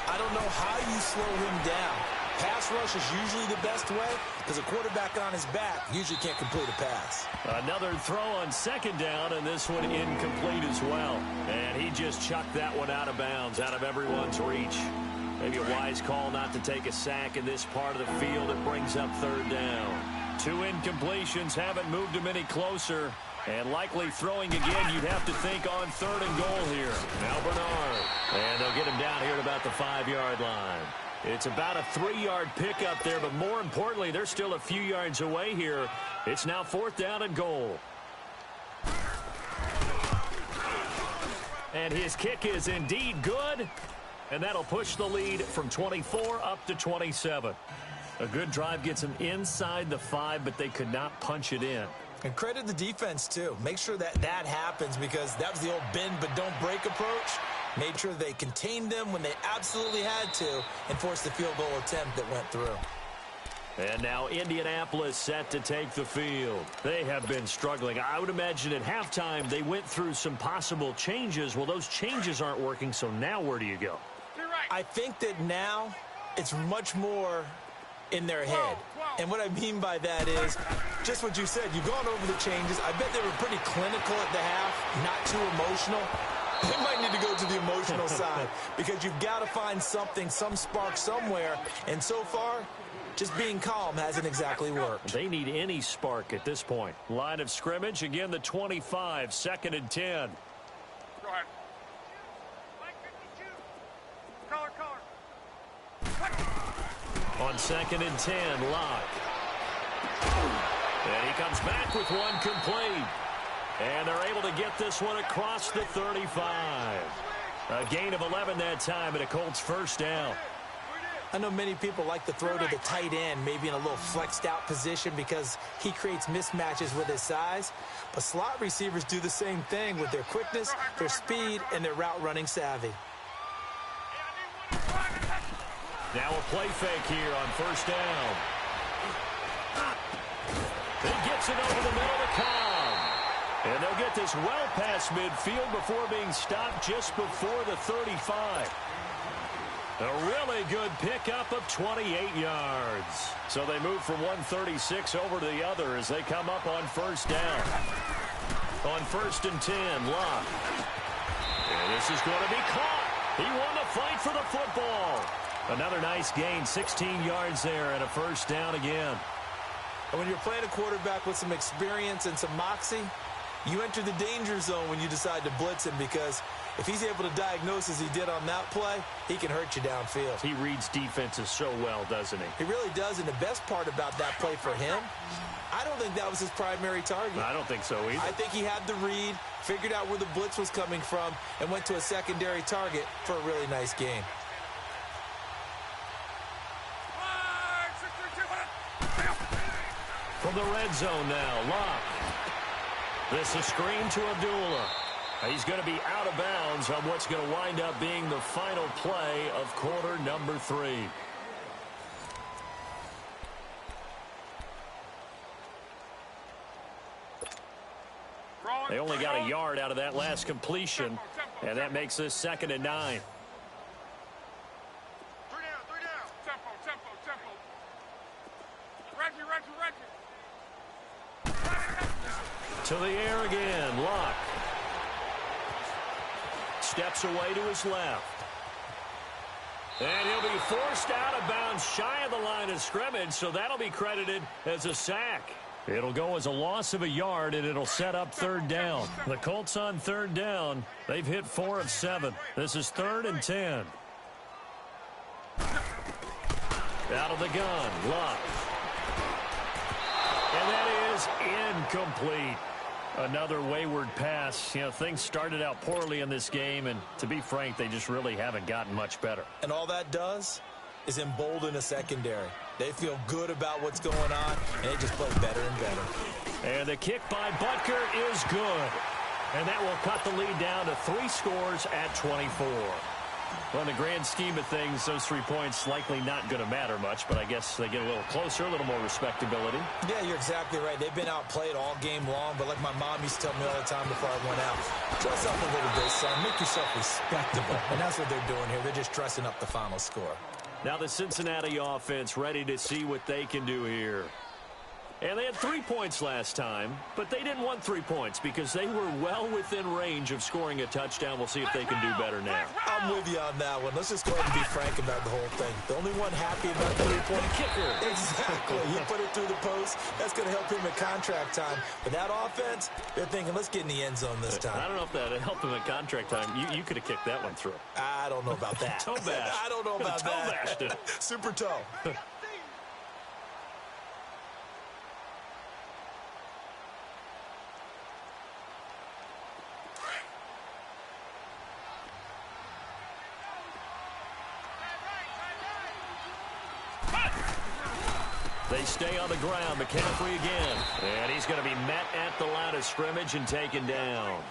I don't know how you slow him down. Pass rush is usually the best way because a quarterback on his back usually can't complete a pass. Another throw on 2nd down, and this one incomplete as well. And he just chucked that one out of bounds, out of everyone's reach. Maybe a wise call not to take a sack in this part of the field. It brings up 3rd down. 2 incompletions haven't moved him any closer. And likely throwing again, you'd have to think on 3rd and goal here. Now Bernard. And they'll get him down here at about the 5-yard line. It's about a 3-yard pickup there, but more importantly, they're still a few yards away here. It's now 4th down and goal. And his kick is indeed good. And that'll push the lead from 24 up to 27. A good drive gets them inside the 5, but they could not punch it in. And credit the defense, too. Make sure that happens, because that was the old bend but don't break approach. Made sure they contained them when they absolutely had to and forced the field goal attempt that went through. And now Indianapolis set to take the field. They have been struggling. I would imagine at halftime they went through some possible changes. Well, those changes aren't working, so now where do you go? I think that now it's much more in their head. And what I mean by that is just what you said. You've gone over the changes. I bet they were pretty clinical at the half, not too emotional. They might need to go to the emotional side, because you've got to find something, some spark somewhere. And so far, just being calm hasn't exactly worked. They need any spark at this point. Line of scrimmage, again the 25, 2nd and 10. Go ahead. Color. On 2nd and 10, Locke. And he comes back with one complete. And they're able to get this one across the 35. A gain of 11 that time, and a Colts first down. I know many people like to throw to the tight end, maybe in a little flexed out position, because he creates mismatches with his size. But slot receivers do the same thing with their quickness, their speed, and their route running savvy. Now a play fake here on first down. He gets it over the middle to Cobb. And they'll get this well past midfield before being stopped just before the 35. A really good pickup of 28 yards. So they move from 136 over to the other as they come up on first down. On 1st and 10, Locke. And this is going to be caught. He won the fight for the football. Another nice gain, 16 yards there, and a first down again. And when you're playing a quarterback with some experience and some moxie, you enter the danger zone when you decide to blitz him, because if he's able to diagnose as he did on that play, he can hurt you downfield. He reads defenses so well, doesn't he? He really does, and the best part about that play for him, I don't think that was his primary target. I don't think so either. I think he had the read, figured out where the blitz was coming from, and went to a secondary target for a really nice game. From the red zone now, Locke. This is screen to Abdullah. He's going to be out of bounds on what's going to wind up being the final play of quarter number 3. They only got a yard out of that last completion, and that makes this 2nd and 9. Three down. Tempo. Reggie. To the air again, Locke. Steps away to his left. And he'll be forced out of bounds shy of the line of scrimmage, so that'll be credited as a sack. It'll go as a loss of a yard, and it'll set up 3rd down. The Colts on 3rd down. They've hit 4 of 7. This is 3rd and 10. Out of the gun, Locke. And that is incomplete. Another wayward pass. You know, things started out poorly in this game, and to be frank, they just really haven't gotten much better. And all that does is embolden a secondary. They feel good about what's going on, and they just play better and better. And the kick by Butker is good. And that will cut the lead down to 3 scores at 24. Well, in the grand scheme of things, those 3 points likely not going to matter much, but I guess they get a little closer, a little more respectability. Yeah, you're exactly right. They've been outplayed all game long, but like my mom used to tell me all the time before I went out, dress up a little bit, son. Make yourself respectable. And that's what they're doing here. They're just dressing up the final score. Now the Cincinnati offense ready to see what they can do here. And they had 3 points last time, but they didn't want 3 points because they were well within range of scoring a touchdown. We'll see if they can do better now. I'm with you on that one. Let's just go ahead and be frank about the whole thing. The only one happy about the 3-point kicker. Exactly. He put it through the post. That's going to help him at contract time. But that offense, they're thinking, let's get in the end zone this time. I don't know if that helped him at contract time. You could have kicked that one through. I don't know about that. Toe bash. I don't know about toe that. Bashed it. Super toe. They stay on the ground. McCaffrey again. And he's going to be met at the line of scrimmage and taken down.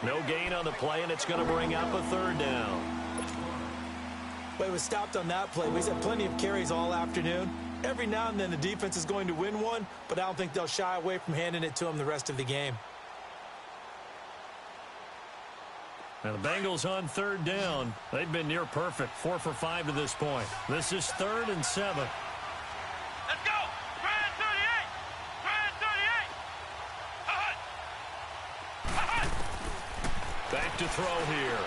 No gain on the play, and it's going to bring up a third down. Well, he was stopped on that play. He's had plenty of carries all afternoon. Every now and then the defense is going to win one, but I don't think they'll shy away from handing it to him the rest of the game. Now the Bengals on third down. They've been near perfect, 4 for 5 to this point. This is 3rd and 7. Let's go! Try and 38! Try and 38! Back to throw here.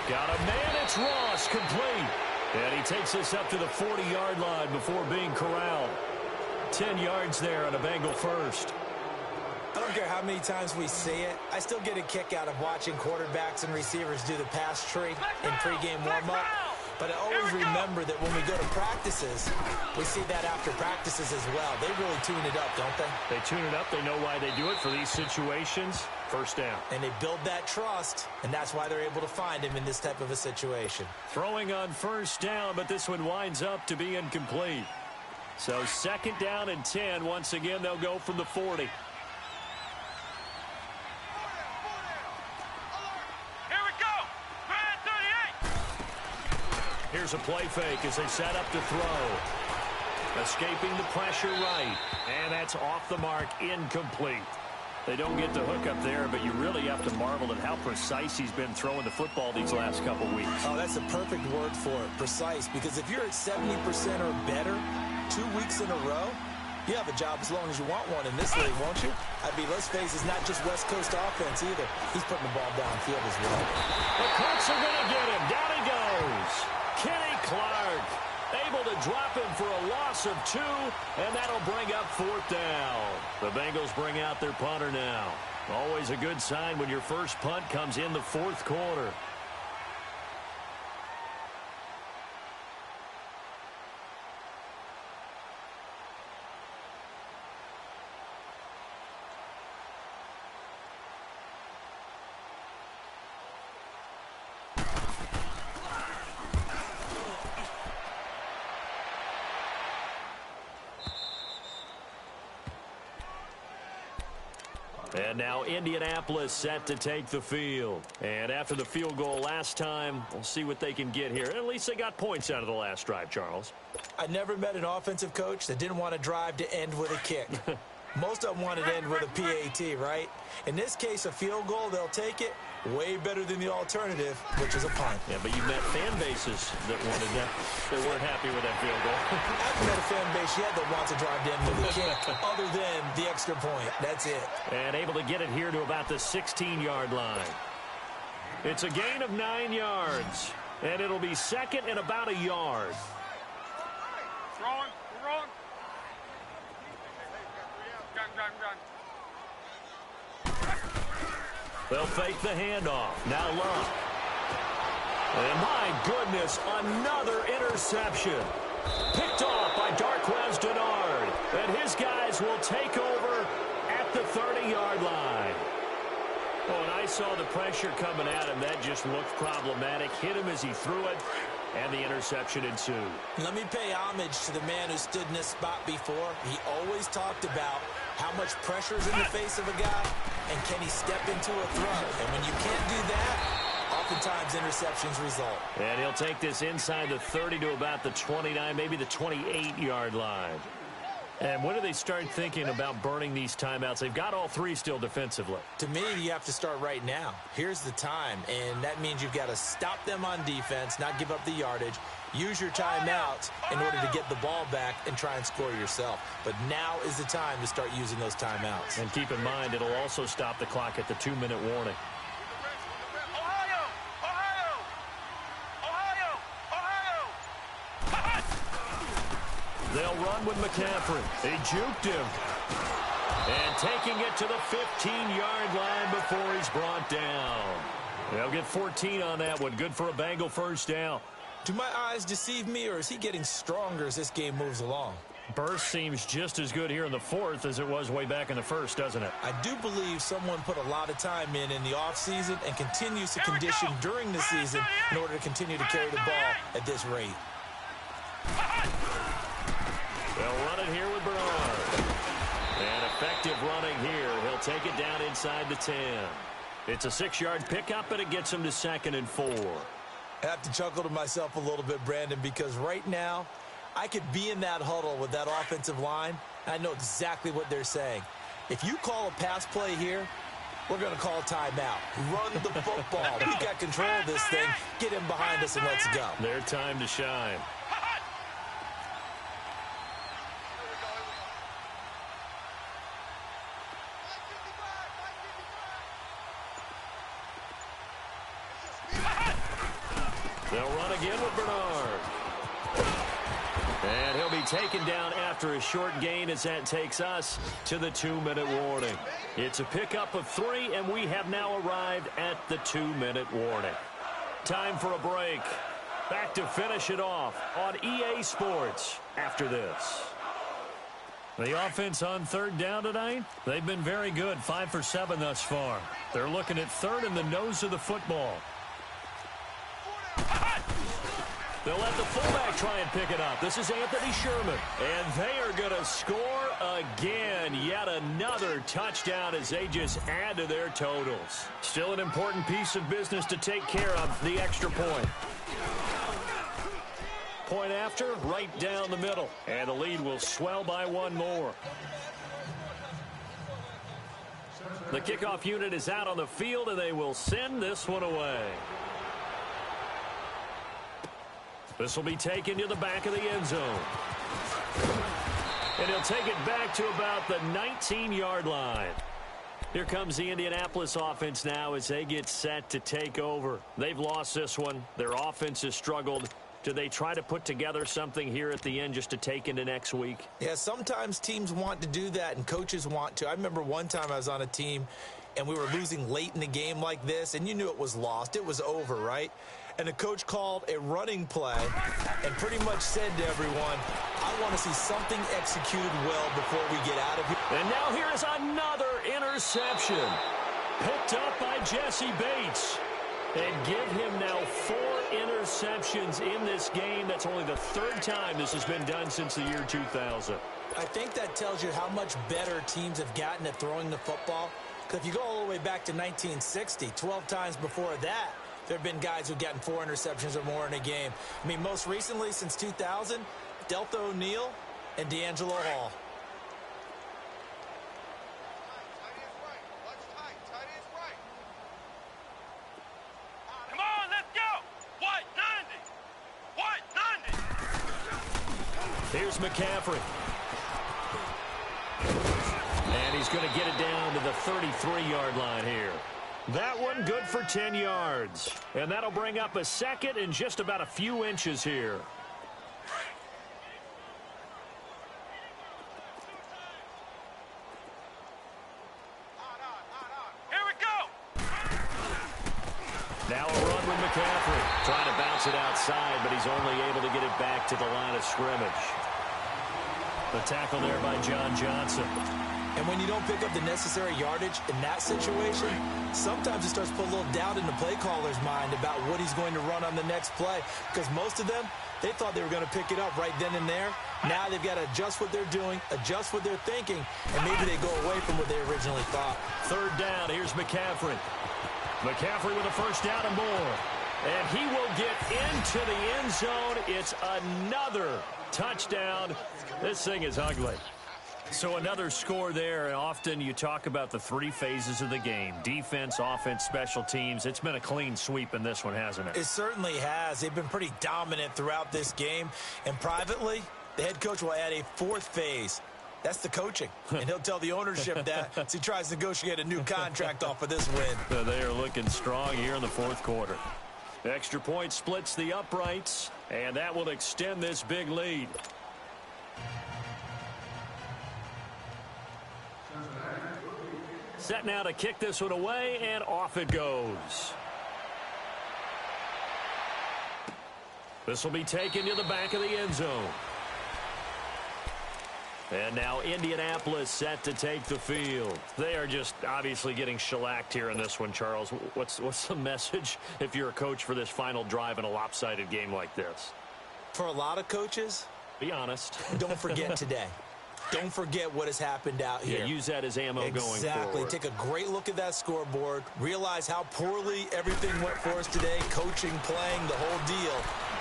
Got a man, it's Ross, complete. And he takes this up to the 40-yard line before being corralled. 10 yards there on a Bengal first. I don't care how many times we see it. I still get a kick out of watching quarterbacks and receivers do the pass tree in pregame warm-up. But I always remember that when we go to practices, we see that after practices as well. They really tune it up, don't they? They tune it up. They know why they do it for these situations. First down. And they build that trust, and that's why they're able to find him in this type of a situation. Throwing on first down, but this one winds up to be incomplete. So 2nd down and 10. Once again, they'll go from the 40. Here's a play fake as they set up to throw. Escaping the pressure right. And that's off the mark, incomplete. They don't get the hook up there, but you really have to marvel at how precise he's been throwing the football these last couple weeks. Oh, that's the perfect word for it, precise. Because if you're at 70% or better 2 weeks in a row, you have a job as long as you want one in this league, won't you? I mean, let's face it, it's not just West Coast offense either. He's putting the ball downfield as well. The Colts are going to get him. Down he goes. Kenny Clark able to drop him for a loss of 2, and that'll bring up 4th down. The Bengals bring out their punter now. Always a good sign when your first punt comes in the 4th quarter. And now Indianapolis set to take the field. And after the field goal last time, we'll see what they can get here. At least they got points out of the last drive, Charles. I never met an offensive coach that didn't want to drive to end with a kick. Most of them wanted to end with a PAT, right? In this case, a field goal, they'll take it. Way better than the alternative, which is a punt. Yeah, but you've met fan bases that wanted that. They weren't happy with that field goal. I haven't met a fan base yet that wants to drive to end with a kick, other than the extra point. That's it. And able to get it here to about the 16-yard line. It's a gain of 9 yards. And it'll be 2nd and about a yard. Throwing. Gun. They'll fake the handoff. Now Love. And my goodness, another interception. Picked off by Darquez Denard. And his guys will take over at the 30-yard line. When I saw the pressure coming at him, that just looked problematic. Hit him as he threw it, and the interception ensued. Let me pay homage to the man who stood in this spot before. He always talked about how much pressure is in the face of a guy, and can he step into a throw? And when you can't do that, oftentimes interceptions result. And he'll take this inside the 30 to about the 29, maybe the 28-yard line. And when do they start thinking about burning these timeouts? They've got all 3 still defensively. To me, you have to start right now. Here's the time, and that means you've got to stop them on defense, not give up the yardage, use your timeouts in order to get the ball back and try and score yourself. But now is the time to start using those timeouts. And keep in mind, it'll also stop the clock at the 2-minute warning. They'll run with McCaffrey. They juked him. And taking it to the 15-yard line before he's brought down. They'll get 14 on that one. Good for a Bengal first down. Do my eyes deceive me, or is he getting stronger as this game moves along? Burst seems just as good here in the 4th as it was way back in the 1st, doesn't it? I do believe someone put a lot of time in the offseason and continues to condition during the season in order to continue to carry the ball at this rate. They'll run it here with Bernard. And effective running here. He'll take it down inside the 10. It's a 6-yard pickup, and it gets him to 2nd and 4. I have to chuckle to myself a little bit, Brandon, because right now I could be in that huddle with that offensive line. I know exactly what they're saying. If you call a pass play here, we're going to call a timeout. Run the football. We've got control of this thing. Get him behind us and let's go. Their time to shine. They'll run again with Bernard. And he'll be taken down after a short gain as that takes us to the 2-minute warning. It's a pickup of 3, and we have now arrived at the 2-minute warning. Time for a break. Back to finish it off on EA Sports after this. The offense on 3rd down tonight, they've been very good, 5 for 7 thus far. They're looking at 3rd in the nose of the football. They'll let the fullback try and pick it up. This is Anthony Sherman. And they are going to score again. Yet another touchdown as they just add to their totals. Still an important piece of business to take care of, the extra point. Point after, right down the middle. And the lead will swell by 1 more. The kickoff unit is out on the field, and they will send this one away. This will be taken to the back of the end zone. And he'll take it back to about the 19-yard line. Here comes the Indianapolis offense now as they get set to take over. They've lost this one. Their offense has struggled. Do they try to put together something here at the end just to take into next week? Yeah, sometimes teams want to do that and coaches want to. I remember one time I was on a team and we were losing late in the game like this, and you knew it was lost. It was over, right? And the coach called a running play and pretty much said to everyone, I want to see something executed well before we get out of here. And now here is another interception. Picked up by Jesse Bates. And give him now 4 interceptions in this game. That's only the 3rd time this has been done since the year 2000. I think that tells you how much better teams have gotten at throwing the football. Because if you go all the way back to 1960, 12 times before that, there have been guys who've gotten 4 interceptions or more in a game. I mean, most recently, since 2000, Delta O'Neal and D'Angelo Hall. Come on, let's go! White 90! White 90! Here's McCaffrey. And he's going to get it down to the 33-yard line here. That one good for 10 yards. And that'll bring up a 2nd and just about a few inches here. Here we go! Now a run with McCaffrey. Trying to bounce it outside, but he's only able to get it back to the line of scrimmage. The tackle there by John Johnson. And when you don't pick up the necessary yardage in that situation, sometimes it starts to put a little doubt in the play caller's mind about what he's going to run on the next play. Because most of them, they thought they were going to pick it up right then and there. Now they've got to adjust what they're doing, adjust what they're thinking, and maybe they go away from what they originally thought. 3rd down, here's McCaffrey. McCaffrey with a 1st down and more. And he will get into the end zone. It's another touchdown. This thing is ugly. So another score there, and often you talk about the 3 phases of the game. Defense, offense, special teams. It's been a clean sweep in this one, hasn't it? It certainly has. They've been pretty dominant throughout this game. And privately, the head coach will add a 4th phase. That's the coaching. And he'll tell the ownership that as he tries to negotiate a new contract off of this win. They are looking strong here in the 4th quarter. Extra point splits the uprights, and that will extend this big lead. Set now to kick this one away, and off it goes. This will be taken to the back of the end zone. And now Indianapolis set to take the field. They are just obviously getting shellacked here in this one, Charles. What's the message if you're a coach for this final drive in a lopsided game like this? For a lot of coaches, Be honest. Don't forget today. Don't forget what has happened out here. Yeah, use that as ammo going forward. Exactly. Take a great look at that scoreboard. Realize how poorly everything went for us today. Coaching, playing, the whole deal.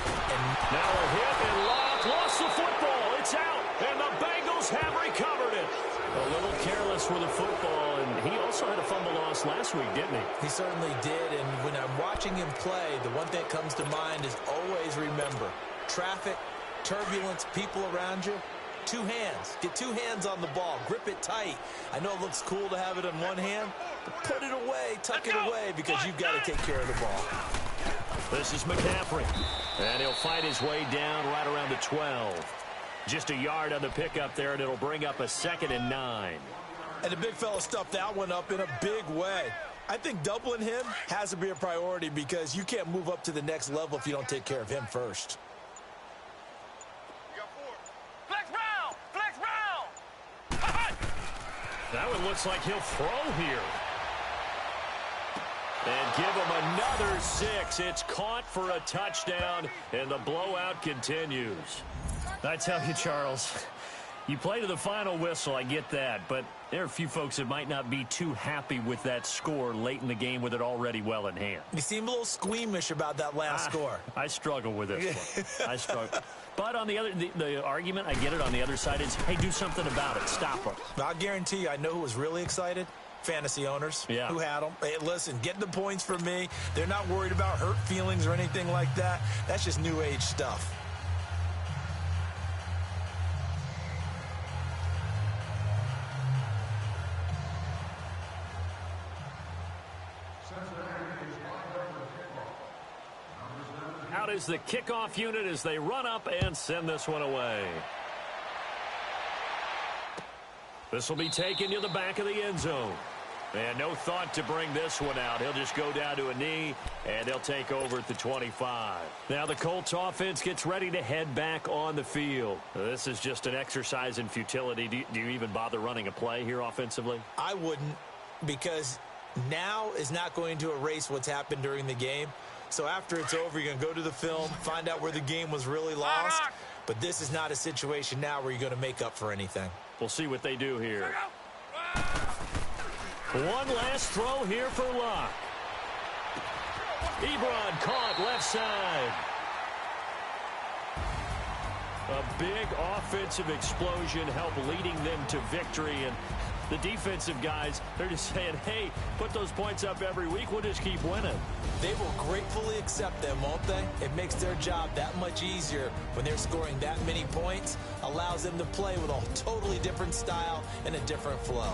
And now a hit and locked. Lost the football. It's out. And the Bengals have recovered it. A little careless with the football. And he also had a fumble loss last week, didn't he? He certainly did. And when I'm watching him play, the one thing that comes to mind is always remember, traffic, turbulence, people around you. Two hands. Get two hands on the ball. Grip it tight. I know it looks cool to have it in one hand, but put it away, tuck it away, because you've got to take care of the ball. This is McCaffrey, and he'll fight his way down right around the 12. Just a yard on the pickup there, and it'll bring up a 2nd and 9. And the big fella stuffed that one up in a big way. I think doubling him has to be a priority because you can't move up to the next level if you don't take care of him first. That one looks like he'll throw here. And give him another 6. It's caught for a touchdown, and the blowout continues. I tell you, Charles, you play to the final whistle, I get that, but there are a few folks that might not be too happy with that score late in the game with it already well in hand. You seem a little squeamish about that last score. I struggle with this one. I struggle. But on the argument, I get it, on the other side is, hey, do something about it. Stop them. I'll guarantee you, I know who was really excited. Fantasy owners who had them. Hey, listen, get the points for me. They're not worried about hurt feelings or anything like that. That's just new age stuff. Out is the kickoff unit as they run up and send this one away. This will be taken to the back of the end zone. And no thought to bring this one out. He'll just go down to a knee, and they'll take over at the 25. Now the Colts offense gets ready to head back on the field. This is just an exercise in futility. Do you even bother running a play here offensively? I wouldn't, because now is not going to erase what's happened during the game. So after it's over, you're going to go to the film, find out where the game was really lost. But this is not a situation now where you're going to make up for anything. We'll see what they do here. One last throw here for Locke. Ebron caught left side. A big offensive explosion helped leading them to victory. And the defensive guys, they're just saying, hey, put those points up every week. We'll just keep winning. They will gratefully accept them, won't they? It makes their job that much easier when they're scoring that many points. Allows them to play with a totally different style and a different flow.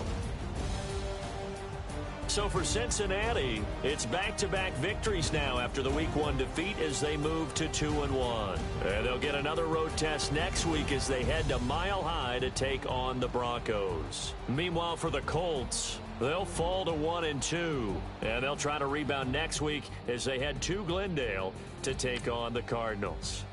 So for Cincinnati, it's back-to-back victories now after the Week 1 defeat as they move to 2-1. And they'll get another road test next week as they head to Mile High to take on the Broncos. Meanwhile, for the Colts, they'll fall to 1-2. And they'll try to rebound next week as they head to Glendale to take on the Cardinals.